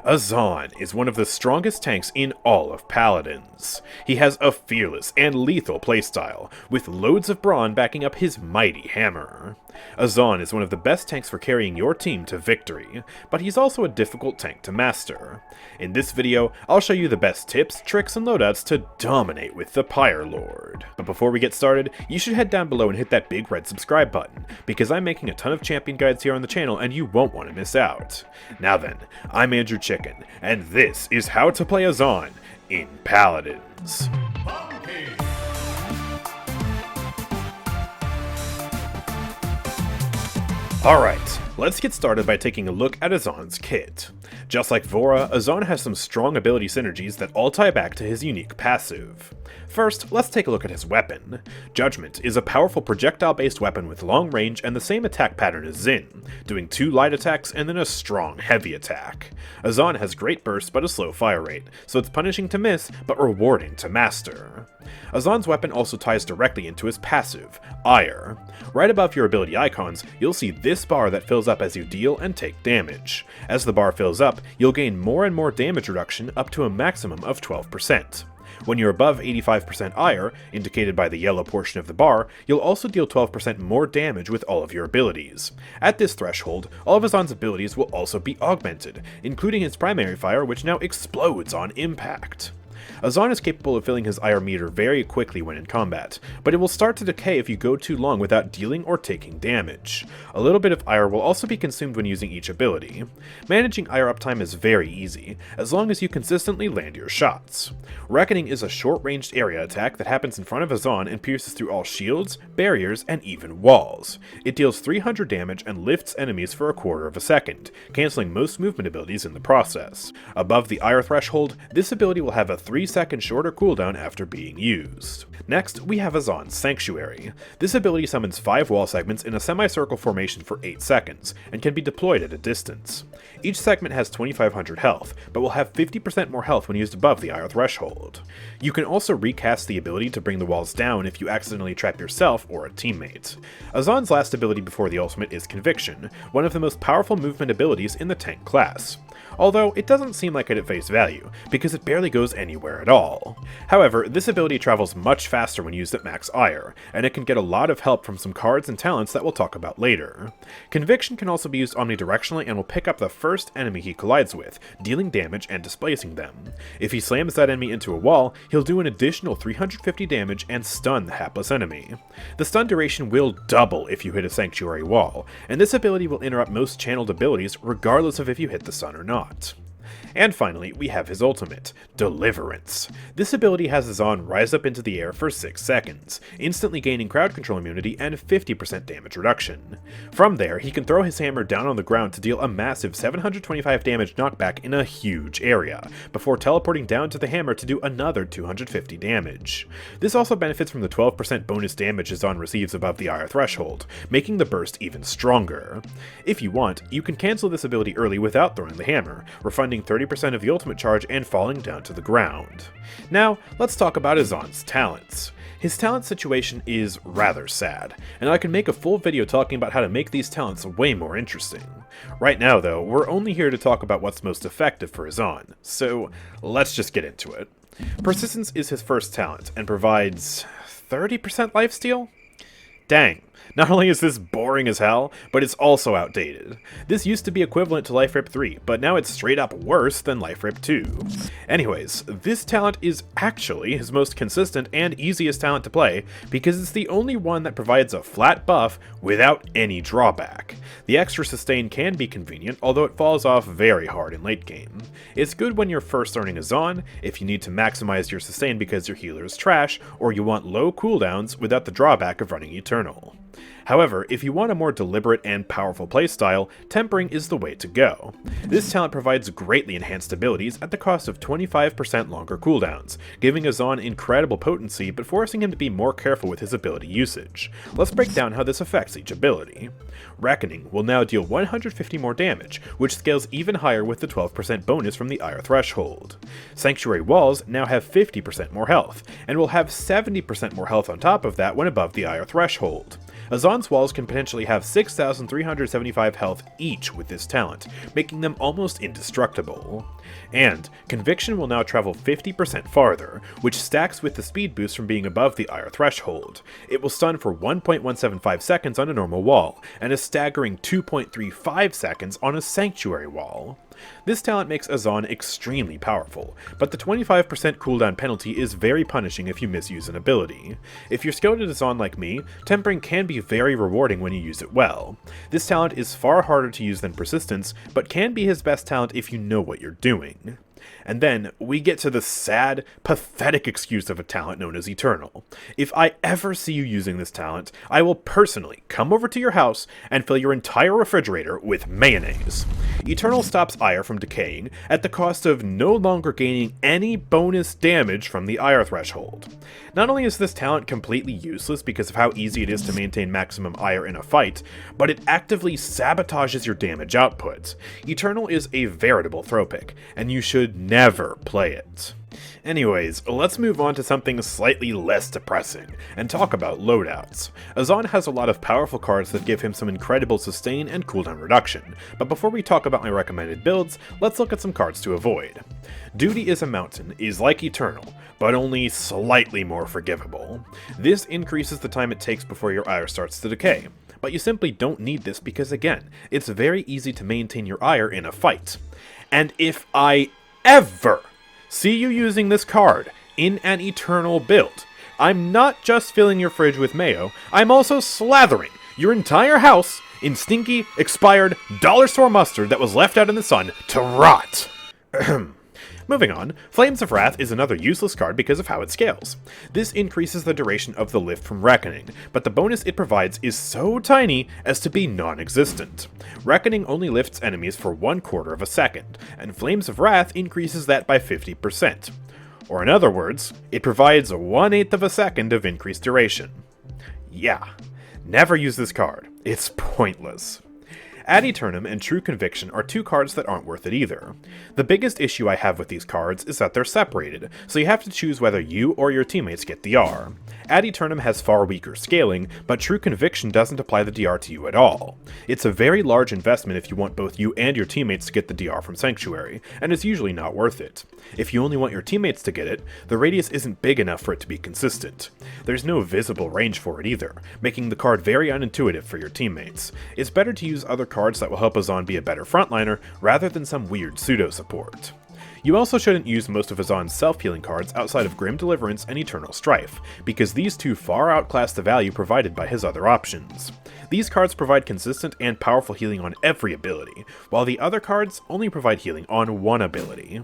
Azaan is one of the strongest tanks in all of Paladins. He has a fearless and lethal playstyle, with loads of brawn backing up his mighty hammer. Azaan is one of the best tanks for carrying your team to victory, but he's also a difficult tank to master. In this video, I'll show you the best tips, tricks, and loadouts to dominate with the Pyre Lord. But before we get started, you should head down below and hit that big red subscribe button, because I'm making a ton of champion guides here on the channel and you won't want to miss out. Now then, I'm AndrewChicken, and this is how to play Azaan in Paladins. Alright, let's get started by taking a look at Azaan's kit. Just like Vora, Azaan has some strong ability synergies that all tie back to his unique passive. First, let's take a look at his weapon. Judgment is a powerful projectile-based weapon with long range and the same attack pattern as Xin, doing 2 light attacks and then a strong heavy attack. Azaan has great burst but a slow fire rate, so it's punishing to miss but rewarding to master. Azaan's weapon also ties directly into his passive, Pyre. Right above your ability icons, you'll see this bar that fills up as you deal and take damage. As the bar fills up, you'll gain more and more damage reduction up to a maximum of 12%. When you're above 85% Pyre, indicated by the yellow portion of the bar, you'll also deal 12% more damage with all of your abilities. At this threshold, all of Azaan's abilities will also be augmented, including his primary fire, which now explodes on impact. Azaan is capable of filling his Pyre meter very quickly when in combat, but it will start to decay if you go too long without dealing or taking damage. A little bit of Pyre will also be consumed when using each ability. Managing Pyre uptime is very easy, as long as you consistently land your shots. Reckoning is a short-ranged area attack that happens in front of Azaan and pierces through all shields, barriers, and even walls. It deals 300 damage and lifts enemies for a quarter of a second, cancelling most movement abilities in the process. Above the Pyre threshold, this ability will have a 3-second shorter cooldown after being used. Next, we have Azaan's Sanctuary. This ability summons 5 wall segments in a semicircle formation for 8 seconds, and can be deployed at a distance. Each segment has 2500 health, but will have 50% more health when used above the Pyre threshold. You can also recast the ability to bring the walls down if you accidentally trap yourself or a teammate. Azaan's last ability before the ultimate is Conviction, one of the most powerful movement abilities in the tank class. Although it doesn't seem like it at face value, because it barely goes anywhere at all. However, this ability travels much faster when used at max Pyre, and it can get a lot of help from some cards and talents that we'll talk about later. Conviction can also be used omnidirectionally and will pick up the first enemy he collides with, dealing damage and displacing them. If he slams that enemy into a wall, he'll do an additional 350 damage and stun the hapless enemy. The stun duration will double if you hit a Sanctuary wall, and this ability will interrupt most channeled abilities regardless of if you hit the stun or not. And finally, we have his ultimate, Deliverance. This ability has Azaan rise up into the air for 6 seconds, instantly gaining crowd control immunity and 50% damage reduction. From there, he can throw his hammer down on the ground to deal a massive 725 damage knockback in a huge area, before teleporting down to the hammer to do another 250 damage. This also benefits from the 12% bonus damage Azaan receives above the Pyre threshold, making the burst even stronger. If you want, you can cancel this ability early without throwing the hammer, refunding 30% of the ultimate charge and falling down to the ground. Now, let's talk about Azaan's talents. His talent situation is rather sad, and I can make a full video talking about how to make these talents way more interesting. Right now though, we're only here to talk about what's most effective for Azaan, so let's just get into it. Persistence is his first talent, and provides 30% lifesteal? Dang. Not only is this boring as hell, but it's also outdated. This used to be equivalent to Life Rip 3, but now it's straight up worse than Life Rip 2. Anyways, this talent is actually his most consistent and easiest talent to play, because it's the only one that provides a flat buff without any drawback. The extra sustain can be convenient, although it falls off very hard in late game. It's good when you're first earning Azaan, if you need to maximize your sustain because your healer is trash, or you want low cooldowns without the drawback of running Eternal. However, if you want a more deliberate and powerful playstyle, Tempering is the way to go. This talent provides greatly enhanced abilities at the cost of 25% longer cooldowns, giving Azaan incredible potency but forcing him to be more careful with his ability usage. Let's break down how this affects each ability. Reckoning will now deal 150 more damage, which scales even higher with the 12% bonus from the Pyre threshold. Sanctuary walls now have 50% more health, and will have 70% more health on top of that when above the Pyre threshold. Azaan's walls can potentially have 6,375 health each with this talent, making them almost indestructible. And Conviction will now travel 50% farther, which stacks with the speed boost from being above the ire threshold. It will stun for 1.175 seconds on a normal wall, and a staggering 2.35 seconds on a sanctuary wall. This talent makes Azaan extremely powerful, but the 25% cooldown penalty is very punishing if you misuse an ability. If you're skilled at Azaan like me, Tempering can be very rewarding when you use it well. This talent is far harder to use than Persistence, but can be his best talent if you know what you're doing. And then, we get to the sad, pathetic excuse of a talent known as Eternal. If I ever see you using this talent, I will personally come over to your house and fill your entire refrigerator with mayonnaise. Eternal stops ire from decaying at the cost of no longer gaining any bonus damage from the ire threshold. Not only is this talent completely useless because of how easy it is to maintain maximum ire in a fight, but it actively sabotages your damage output. Eternal is a veritable throw pick, and you should never play it. Anyways, let's move on to something slightly less depressing, and talk about loadouts. Azaan has a lot of powerful cards that give him some incredible sustain and cooldown reduction, but before we talk about my recommended builds, let's look at some cards to avoid. Duty is a Mountain is like Eternal, but only slightly more forgivable. This increases the time it takes before your ire starts to decay, but you simply don't need this because again, it's very easy to maintain your ire in a fight. And if I ever see you using this card in an Eternal build, I'm not just filling your fridge with mayo, I'm also slathering your entire house in stinky, expired, dollar store mustard that was left out in the sun to rot. Moving on, Flames of Wrath is another useless card because of how it scales. This increases the duration of the lift from Reckoning, but the bonus it provides is so tiny as to be non-existent. Reckoning only lifts enemies for 1/4 of a second, and Flames of Wrath increases that by 50%. Or in other words, it provides 1/8 of a second of increased duration. Yeah, never use this card. It's pointless. Ad Eternum and True Conviction are two cards that aren't worth it either. The biggest issue I have with these cards is that they're separated, so you have to choose whether you or your teammates get DR. Ad Eternum has far weaker scaling, but True Conviction doesn't apply the DR to you at all. It's a very large investment if you want both you and your teammates to get the DR from Sanctuary, and it's usually not worth it. If you only want your teammates to get it, the radius isn't big enough for it to be consistent. There's no visible range for it either, making the card very unintuitive for your teammates. It's better to use other cards that will help Azaan be a better frontliner, rather than some weird pseudo-support. You also shouldn't use most of Azaan's self-healing cards outside of Grim Deliverance and Eternal Strife, because these two far outclass the value provided by his other options. These cards provide consistent and powerful healing on every ability, while the other cards only provide healing on one ability.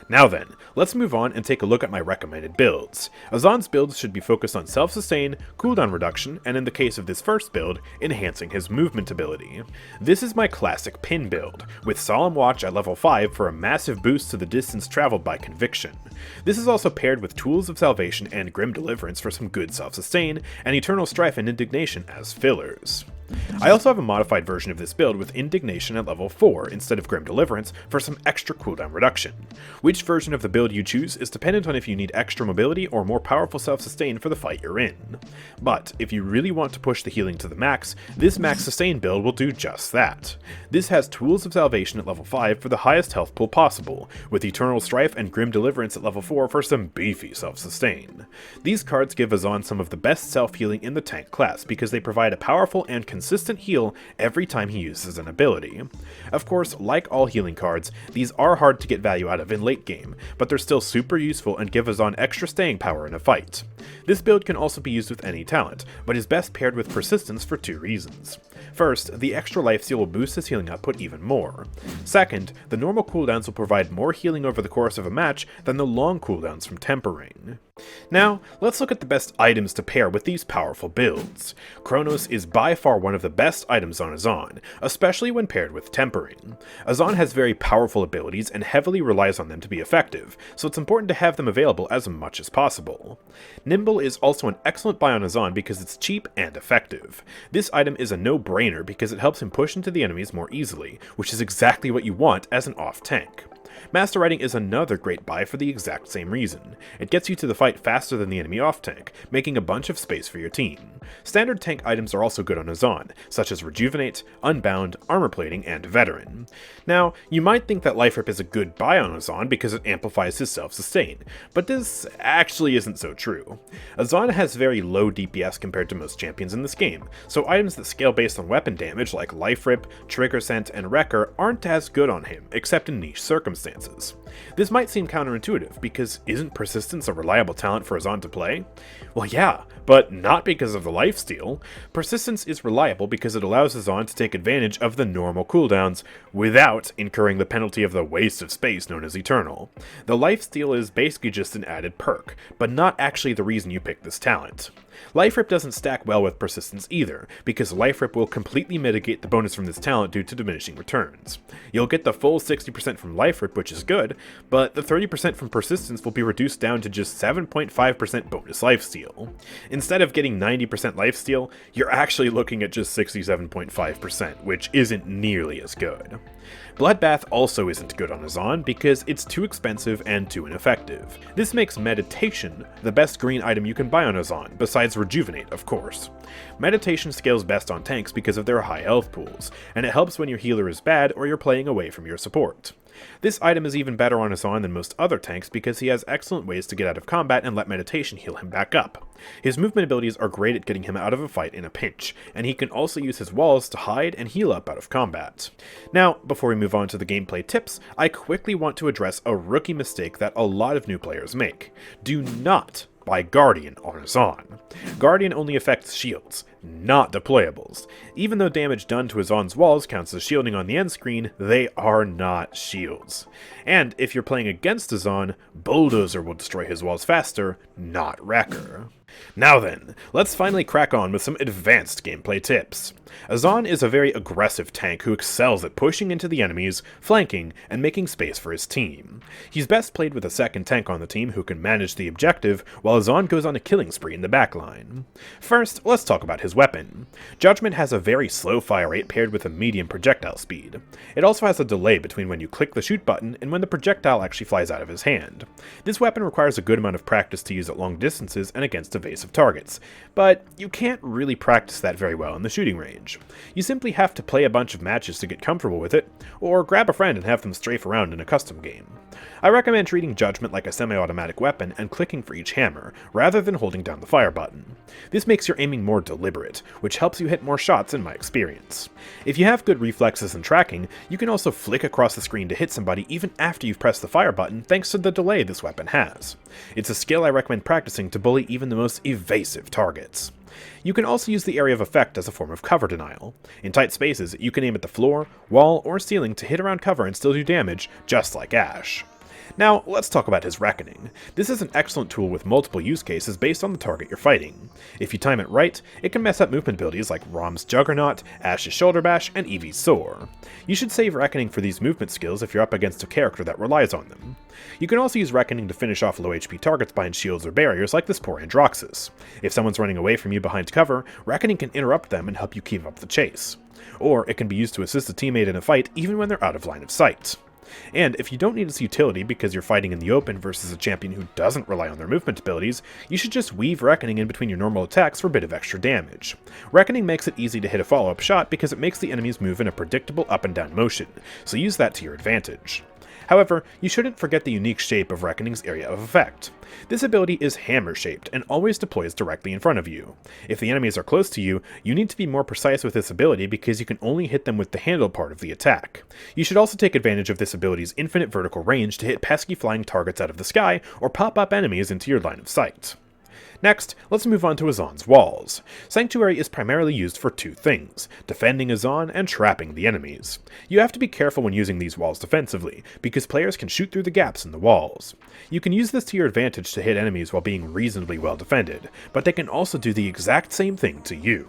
Now then, let's move on and take a look at my recommended builds. Azaan's builds should be focused on self-sustain, cooldown reduction, and in the case of this first build, enhancing his movement ability. This is my classic pin build, with Solemn Watch at level 5 for a massive boost to the distance traveled by Conviction. This is also paired with Tools of Salvation and Grim Deliverance for some good self-sustain, and Eternal Strife and Indignation as fillers. I also have a modified version of this build with Indignation at level 4 instead of Grim Deliverance for some extra cooldown reduction. Which version of the build you choose is dependent on if you need extra mobility or more powerful self-sustain for the fight you're in. But if you really want to push the healing to the max, this max sustain build will do just that. This has Tools of Salvation at level 5 for the highest health pool possible, with Eternal Strife and Grim Deliverance at level 4 for some beefy self-sustain. These cards give Azaan some of the best self-healing in the tank class because they provide a powerful and consistent heal every time he uses an ability. Of course, like all healing cards, these are hard to get value out of in late game, but they're still super useful and give Azaan extra staying power in a fight. This build can also be used with any talent, but is best paired with Persistence for two reasons. First, the extra life steal will boost his healing output even more. Second, the normal cooldowns will provide more healing over the course of a match than the long cooldowns from Tempering. Now, let's look at the best items to pair with these powerful builds. Chronos is by far one of the best items on Azaan, especially when paired with Tempering. Azaan has very powerful abilities and heavily relies on them to be effective, so it's important to have them available as much as possible. Nimble is also an excellent buy on Azaan because it's cheap and effective. This item is a no-brainer because it helps him push into the enemies more easily, which is exactly what you want as an off tank. Master Riding is another great buy for the exact same reason. It gets you to the fight faster than the enemy off-tank, making a bunch of space for your team. Standard tank items are also good on Azaan, such as Rejuvenate, Unbound, Armor Plating, and Veteran. Now, you might think that Life Rip is a good buy on Azaan because it amplifies his self-sustain, but this actually isn't so true. Azaan has very low DPS compared to most champions in this game, so items that scale based on weapon damage like Life Rip, Trigger Scent, and Wrecker aren't as good on him, except in niche circumstances. This might seem counterintuitive, because isn't Persistence a reliable talent for Azaan to play? Well yeah, but not because of the lifesteal. Persistence is reliable because it allows Azaan to take advantage of the normal cooldowns without incurring the penalty of the waste of space known as Eternal. The lifesteal is basically just an added perk, but not actually the reason you pick this talent. Life Rip doesn't stack well with Persistence either, because Life Rip will completely mitigate the bonus from this talent due to diminishing returns. You'll get the full 60% from Life Rip, which is good, but the 30% from Persistence will be reduced down to just 7.5% bonus lifesteal. Instead of getting 90% lifesteal, you're actually looking at just 67.5%, which isn't nearly as good. Bloodbath also isn't good on Azaan because it's too expensive and too ineffective. This makes Meditation the best green item you can buy on Azaan, besides Rejuvenate, of course. Meditation scales best on tanks because of their high health pools, and it helps when your healer is bad or you're playing away from your support. This item is even better on Azaan than most other tanks because he has excellent ways to get out of combat and let Meditation heal him back up. His movement abilities are great at getting him out of a fight in a pinch, and he can also use his walls to hide and heal up out of combat. Now, before we move on to the gameplay tips, I quickly want to address a rookie mistake that a lot of new players make. Do not buy Guardian on Azaan. Guardian only affects shields, not deployables. Even though damage done to Azaan's walls counts as shielding on the end screen, they are not shields. And if you're playing against Azaan, Bulldozer will destroy his walls faster, not Wrecker. Now then, let's finally crack on with some advanced gameplay tips. Azaan is a very aggressive tank who excels at pushing into the enemies, flanking, and making space for his team. He's best played with a second tank on the team who can manage the objective, while Azaan goes on a killing spree in the backline. First, let's talk about his weapon. Judgment has a very slow fire rate paired with a medium projectile speed. It also has a delay between when you click the shoot button and when the projectile actually flies out of his hand. This weapon requires a good amount of practice to use at long distances and against evasive targets, but you can't really practice that very well in the shooting range. You simply have to play a bunch of matches to get comfortable with it, or grab a friend and have them strafe around in a custom game. I recommend treating Judgment like a semi-automatic weapon and clicking for each hammer, rather than holding down the fire button. This makes your aiming more deliberate, which helps you hit more shots in my experience. If you have good reflexes and tracking, you can also flick across the screen to hit somebody even after you've pressed the fire button thanks to the delay this weapon has. It's a skill I recommend practicing to bully even the most evasive targets. You can also use the area of effect as a form of cover denial. In tight spaces, you can aim at the floor, wall, or ceiling to hit around cover and still do damage, just like Ash. Now, let's talk about his Reckoning. This is an excellent tool with multiple use cases based on the target you're fighting. If you time it right, it can mess up movement abilities like Rom's Juggernaut, Ash's Shoulder Bash, and Eevee's Soar. You should save Reckoning for these movement skills if you're up against a character that relies on them. You can also use Reckoning to finish off low HP targets behind shields or barriers like this poor Androxus. If someone's running away from you behind cover, Reckoning can interrupt them and help you keep up the chase. Or it can be used to assist a teammate in a fight even when they're out of line of sight. And if you don't need its utility because you're fighting in the open versus a champion who doesn't rely on their movement abilities, you should just weave Reckoning in between your normal attacks for a bit of extra damage. Reckoning makes it easy to hit a follow-up shot because it makes the enemies move in a predictable up and down motion, so use that to your advantage. However, you shouldn't forget the unique shape of Reckoning's area of effect. This ability is hammer-shaped and always deploys directly in front of you. If the enemies are close to you, you need to be more precise with this ability because you can only hit them with the handle part of the attack. You should also take advantage of this ability's infinite vertical range to hit pesky flying targets out of the sky or pop up enemies into your line of sight. Next, let's move on to Azaan's walls. Sanctuary is primarily used for two things, defending Azaan and trapping the enemies. You have to be careful when using these walls defensively, because players can shoot through the gaps in the walls. You can use this to your advantage to hit enemies while being reasonably well defended, but they can also do the exact same thing to you.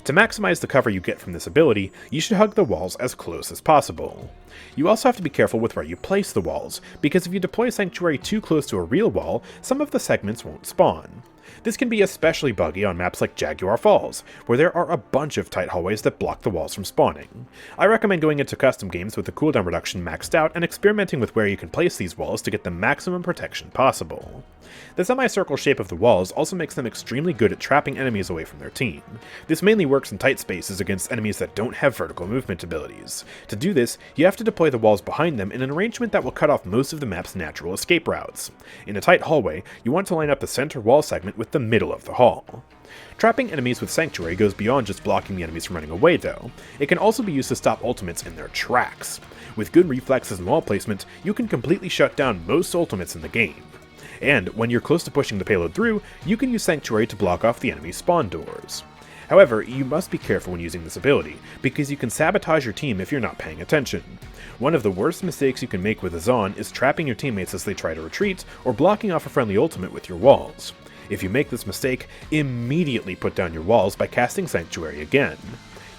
To maximize the cover you get from this ability, you should hug the walls as close as possible. You also have to be careful with where you place the walls, because if you deploy Sanctuary too close to a real wall, some of the segments won't spawn. This can be especially buggy on maps like Jaguar Falls, where there are a bunch of tight hallways that block the walls from spawning. I recommend going into custom games with the cooldown reduction maxed out and experimenting with where you can place these walls to get the maximum protection possible. The semicircle shape of the walls also makes them extremely good at trapping enemies away from their team. This mainly works in tight spaces against enemies that don't have vertical movement abilities. To do this, you have to deploy the walls behind them in an arrangement that will cut off most of the map's natural escape routes. In a tight hallway, you want to line up the center wall segment with the middle of the hall. Trapping enemies with Sanctuary goes beyond just blocking the enemies from running away though. It can also be used to stop ultimates in their tracks. With good reflexes and wall placement, you can completely shut down most ultimates in the game. And when you're close to pushing the payload through, you can use Sanctuary to block off the enemy's spawn doors. However, you must be careful when using this ability, because you can sabotage your team if you're not paying attention. One of the worst mistakes you can make with Azaan is trapping your teammates as they try to retreat, or blocking off a friendly ultimate with your walls. If you make this mistake, immediately put down your walls by casting Sanctuary again.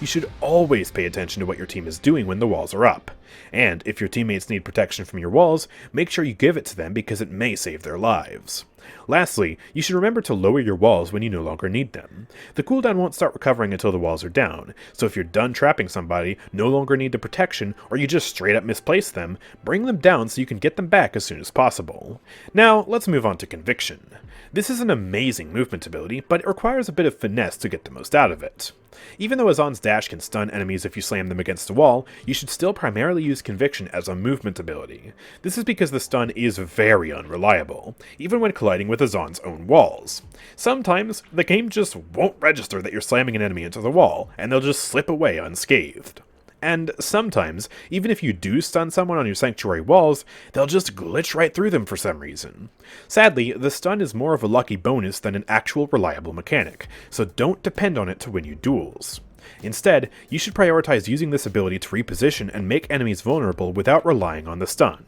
You should always pay attention to what your team is doing when the walls are up. And if your teammates need protection from your walls, make sure you give it to them because it may save their lives. Lastly, you should remember to lower your walls when you no longer need them. The cooldown won't start recovering until the walls are down, so if you're done trapping somebody, no longer need the protection, or you just straight up misplace them, bring them down so you can get them back as soon as possible. Now, let's move on to Conviction. This is an amazing movement ability, but it requires a bit of finesse to get the most out of it. Even though Azaan's dash can stun enemies if you slam them against a wall, you should still primarily use Conviction as a movement ability. This is because the stun is very unreliable, even when colliding with Azaan's own walls. Sometimes, the game just won't register that you're slamming an enemy into the wall, and they'll just slip away unscathed. And sometimes, even if you do stun someone on your Sanctuary walls, they'll just glitch right through them for some reason. Sadly, the stun is more of a lucky bonus than an actual reliable mechanic, so don't depend on it to win you duels. Instead, you should prioritize using this ability to reposition and make enemies vulnerable without relying on the stun.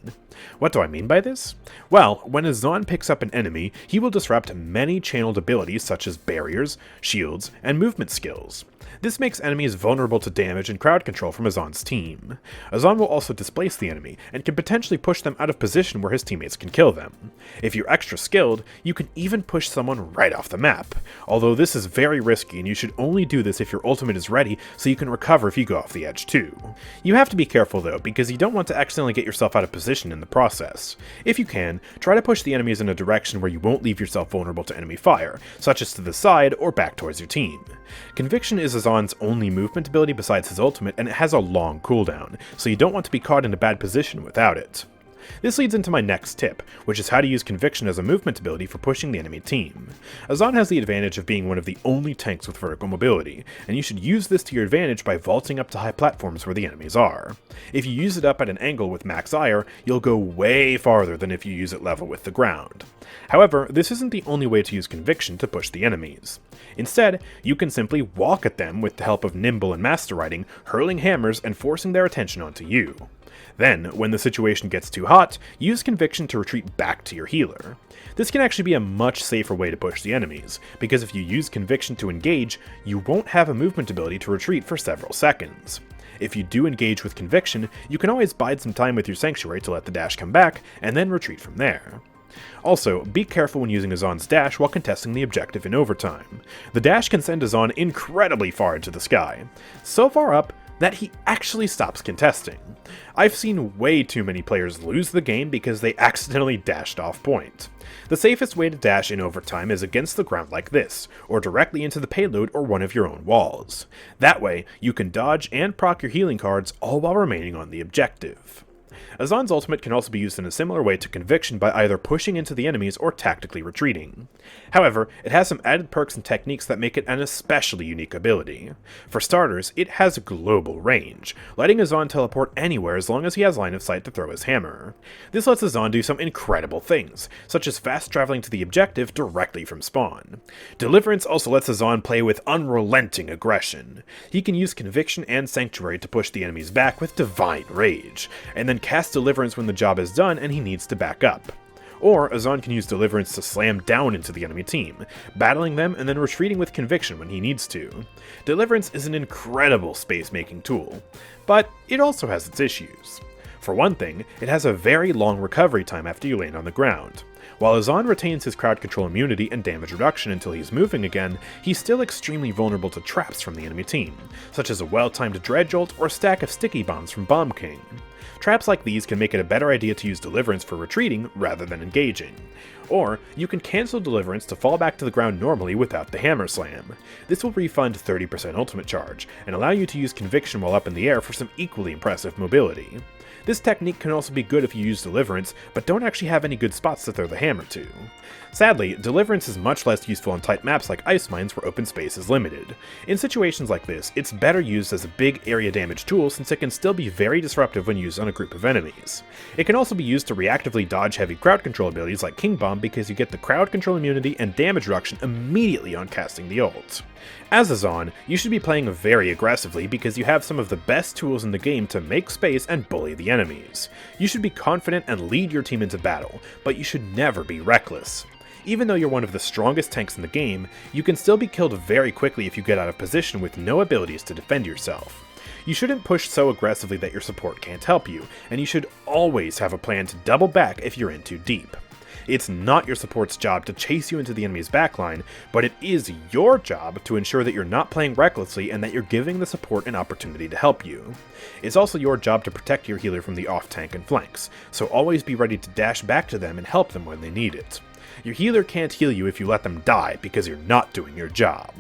What do I mean by this? Well, when Azaan picks up an enemy, he will disrupt many channeled abilities such as barriers, shields, and movement skills. This makes enemies vulnerable to damage and crowd control from Azaan's team. Azaan will also displace the enemy, and can potentially push them out of position where his teammates can kill them. If you're extra skilled, you can even push someone right off the map, although this is very risky and you should only do this if your ultimate is ready so you can recover if you go off the edge too. You have to be careful though, because you don't want to accidentally get yourself out of position in the process. If you can, try to push the enemies in a direction where you won't leave yourself vulnerable to enemy fire, such as to the side or back towards your team. Conviction is Azaan's only movement ability besides his ultimate, and it has a long cooldown, so you don't want to be caught in a bad position without it. This leads into my next tip, which is how to use Conviction as a movement ability for pushing the enemy team. Azaan has the advantage of being one of the only tanks with vertical mobility, and you should use this to your advantage by vaulting up to high platforms where the enemies are. If you use it up at an angle with max ire, you'll go way farther than if you use it level with the ground. However, this isn't the only way to use Conviction to push the enemies. Instead, you can simply walk at them with the help of Nimble and Master Riding, hurling hammers and forcing their attention onto you. Then, when the situation gets too hot, use Conviction to retreat back to your healer. This can actually be a much safer way to push the enemies, because if you use Conviction to engage, you won't have a movement ability to retreat for several seconds. If you do engage with Conviction, you can always bide some time with your Sanctuary to let the dash come back, and then retreat from there. Also, be careful when using Azaan's dash while contesting the objective in overtime. The dash can send Azaan incredibly far into the sky, so far up that he actually stops contesting. I've seen way too many players lose the game because they accidentally dashed off point. The safest way to dash in overtime is against the ground like this, or directly into the payload or one of your own walls. That way, you can dodge and proc your healing cards all while remaining on the objective. Azaan's ultimate can also be used in a similar way to Conviction by either pushing into the enemies or tactically retreating. However, it has some added perks and techniques that make it an especially unique ability. For starters, it has global range, letting Azaan teleport anywhere as long as he has line of sight to throw his hammer. This lets Azaan do some incredible things, such as fast traveling to the objective directly from spawn. Deliverance also lets Azaan play with unrelenting aggression. He can use Conviction and Sanctuary to push the enemies back with divine rage, and then cast Deliverance when the job is done and he needs to back up. Or Azaan can use Deliverance to slam down into the enemy team, battling them and then retreating with Conviction when he needs to. Deliverance is an incredible space-making tool, but it also has its issues. For one thing, it has a very long recovery time after you land on the ground. While Azaan retains his crowd control immunity and damage reduction until he's moving again, he's still extremely vulnerable to traps from the enemy team, such as a well-timed dredge ult or stack of sticky bombs from Bomb King. Traps like these can make it a better idea to use Deliverance for retreating rather than engaging. Or, you can cancel Deliverance to fall back to the ground normally without the Hammer Slam. This will refund 30% ultimate charge, and allow you to use Conviction while up in the air for some equally impressive mobility. This technique can also be good if you use Deliverance, but don't actually have any good spots to throw the hammer to. Sadly, Deliverance is much less useful on tight maps like Ice Mines where open space is limited. In situations like this, it's better used as a big area damage tool since it can still be very disruptive when used on a group of enemies. It can also be used to reactively dodge heavy crowd control abilities like King Bomb because you get the crowd control immunity and damage reduction immediately on casting the ult. As Azaan, you should be playing very aggressively because you have some of the best tools in the game to make space and bully the enemies. You should be confident and lead your team into battle, but you should never be reckless. Even though you're one of the strongest tanks in the game, you can still be killed very quickly if you get out of position with no abilities to defend yourself. You shouldn't push so aggressively that your support can't help you, and you should always have a plan to double back if you're in too deep. It's not your support's job to chase you into the enemy's backline, but it is your job to ensure that you're not playing recklessly and that you're giving the support an opportunity to help you. It's also your job to protect your healer from the off-tank and flanks, so always be ready to dash back to them and help them when they need it. Your healer can't heal you if you let them die because you're not doing your job.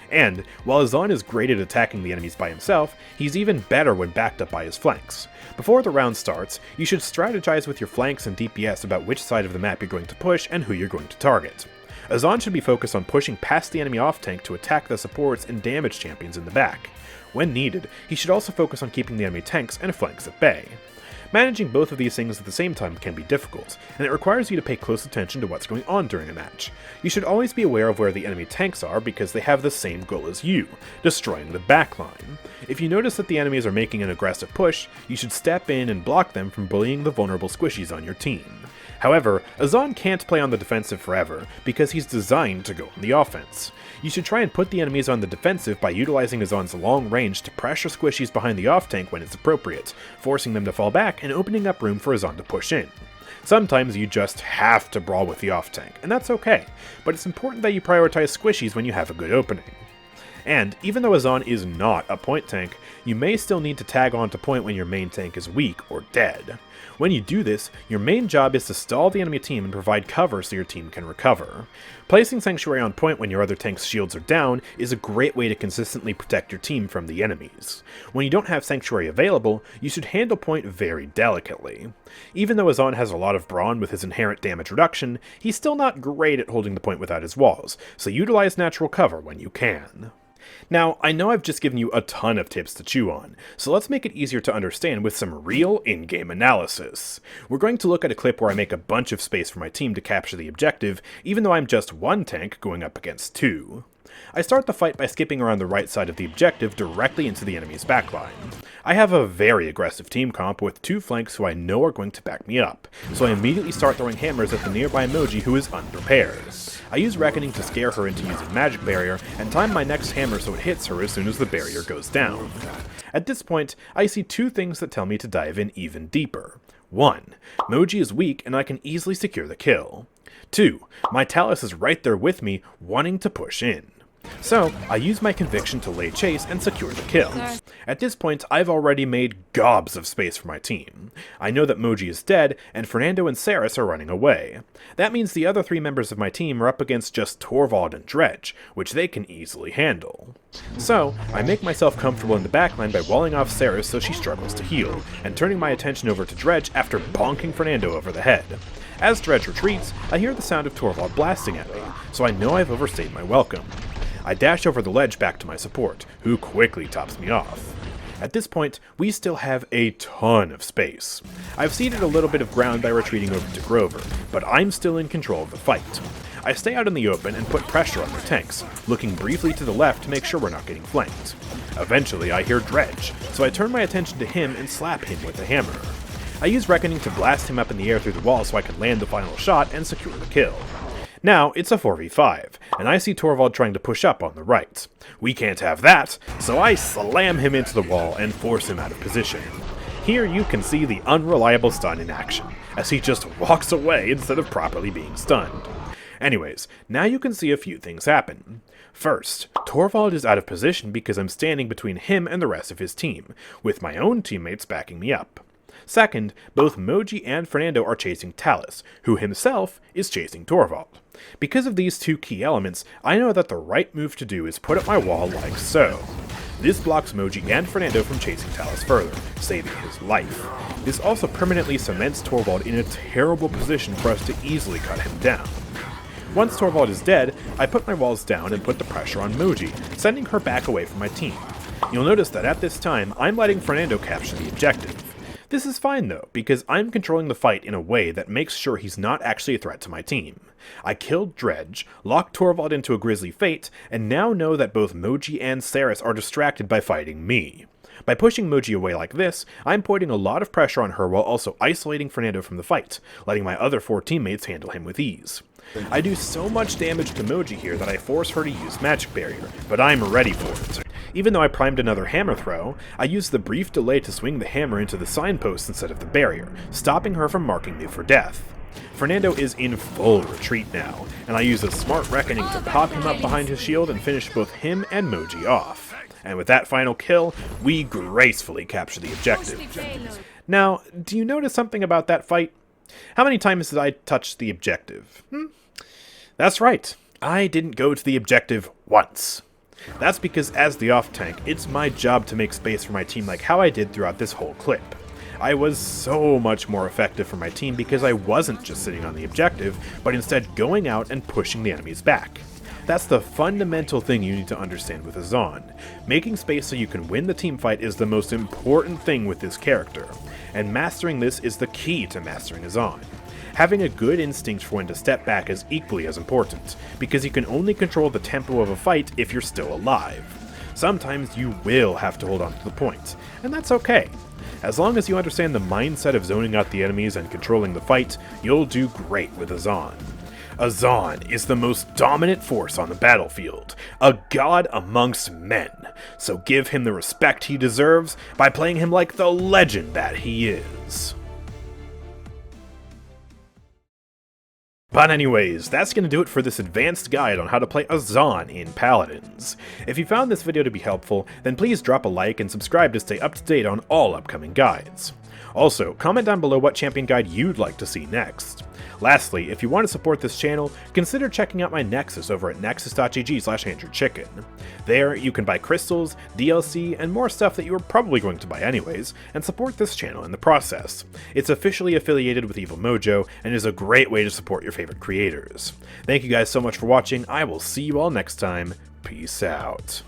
And, while Azaan is great at attacking the enemies by himself, he's even better when backed up by his flanks. Before the round starts, you should strategize with your flanks and DPS about which side of the map you're going to push and who you're going to target. Azaan should be focused on pushing past the enemy off-tank to attack the supports and damage champions in the back. When needed, he should also focus on keeping the enemy tanks and flanks at bay. Managing both of these things at the same time can be difficult, and it requires you to pay close attention to what's going on during a match. You should always be aware of where the enemy tanks are because they have the same goal as you, destroying the backline. If you notice that the enemies are making an aggressive push, you should step in and block them from bullying the vulnerable squishies on your team. However, Azaan can't play on the defensive forever, because he's designed to go on the offense. You should try and put the enemies on the defensive by utilizing Azaan's long range to pressure squishies behind the off-tank when it's appropriate, forcing them to fall back and opening up room for Azaan to push in. Sometimes you just have to brawl with the off-tank, and that's okay, but it's important that you prioritize squishies when you have a good opening. And, even though Azaan is not a point tank, you may still need to tag on to point when your main tank is weak or dead. When you do this, your main job is to stall the enemy team and provide cover so your team can recover. Placing Sanctuary on point when your other tank's shields are down is a great way to consistently protect your team from the enemies. When you don't have Sanctuary available, you should handle point very delicately. Even though Azaan has a lot of brawn with his inherent damage reduction, he's still not great at holding the point without his walls, so utilize natural cover when you can. Now, I know I've just given you a ton of tips to chew on, so let's make it easier to understand with some real in-game analysis. We're going to look at a clip where I make a bunch of space for my team to capture the objective, even though I'm just one tank going up against two. I start the fight by skipping around the right side of the objective directly into the enemy's backline. I have a very aggressive team comp with two flanks who I know are going to back me up, so I immediately start throwing hammers at the nearby emoji who is unprepared. I use Reckoning to scare her into using Magic Barrier, and time my next hammer so it hits her as soon as the barrier goes down. At this point, I see two things that tell me to dive in even deeper. 1. Moji is weak and I can easily secure the kill. 2. My Talus is right there with me, wanting to push in. So, I use my conviction to lay chase and secure the kill. At this point, I've already made gobs of space for my team. I know that Moji is dead, and Fernando and Saris are running away. That means the other three members of my team are up against just Torvald and Dredge, which they can easily handle. So, I make myself comfortable in the backline by walling off Saris so she struggles to heal, and turning my attention over to Dredge after bonking Fernando over the head. As Dredge retreats, I hear the sound of Torvald blasting at me, so I know I've overstayed my welcome. I dash over the ledge back to my support, who quickly tops me off. At this point, we still have a ton of space. I've ceded a little bit of ground by retreating over to Grover, but I'm still in control of the fight. I stay out in the open and put pressure on their tanks, looking briefly to the left to make sure we're not getting flanked. Eventually, I hear Dredge, so I turn my attention to him and slap him with a hammer. I use Reckoning to blast him up in the air through the wall so I can land the final shot and secure the kill. Now, it's a 4v5, and I see Torvald trying to push up on the right. We can't have that, so I slam him into the wall and force him out of position. Here you can see the unreliable stun in action, as he just walks away instead of properly being stunned. Anyways, now you can see a few things happen. First, Torvald is out of position because I'm standing between him and the rest of his team, with my own teammates backing me up. Second, both Moji and Fernando are chasing Talus, who himself is chasing Torvald. Because of these two key elements, I know that the right move to do is put up my wall like so. This blocks Moji and Fernando from chasing Talus further, saving his life. This also permanently cements Torvald in a terrible position for us to easily cut him down. Once Torvald is dead, I put my walls down and put the pressure on Moji, sending her back away from my team. You'll notice that at this time, I'm letting Fernando capture the objective. This is fine though, because I'm controlling the fight in a way that makes sure he's not actually a threat to my team. I killed Dredge, locked Torvald into a grisly fate, and now know that both Moji and Saris are distracted by fighting me. By pushing Moji away like this, I'm putting a lot of pressure on her while also isolating Fernando from the fight, letting my other 4 teammates handle him with ease. I do so much damage to Moji here that I force her to use Magic Barrier, but I'm ready for it. Even though I primed another hammer throw, I used the brief delay to swing the hammer into the signpost instead of the barrier, stopping her from marking me for death. Fernando is in full retreat now, and I use a smart reckoning to pop him up behind his shield and finish both him and Moji off. And with that final kill, we gracefully capture the objective. Now, do you notice something about that fight? How many times did I touch the objective? That's right, I didn't go to the objective once. That's because as the off-tank, it's my job to make space for my team like how I did throughout this whole clip. I was so much more effective for my team because I wasn't just sitting on the objective, but instead going out and pushing the enemies back. That's the fundamental thing you need to understand with Azaan. Making space so you can win the team fight is the most important thing with this character, and mastering this is the key to mastering Azaan. Having a good instinct for when to step back is equally as important, because you can only control the tempo of a fight if you're still alive. Sometimes you will have to hold on to the point, and that's okay. As long as you understand the mindset of zoning out the enemies and controlling the fight, you'll do great with Azaan. Azaan is the most dominant force on the battlefield, a god amongst men, so give him the respect he deserves by playing him like the legend that he is. But anyways, that's going to do it for this advanced guide on how to play Azaan in Paladins. If you found this video to be helpful, then please drop a like and subscribe to stay up to date on all upcoming guides. Also, comment down below what champion guide you'd like to see next. Lastly, if you want to support this channel, consider checking out my Nexus over at nexus.gg/AndrewChicken. There, you can buy crystals, DLC, and more stuff that you were probably going to buy anyways, and support this channel in the process. It's officially affiliated with Evil Mojo, and is a great way to support your favorite creators. Thank you guys so much for watching, I will see you all next time, peace out.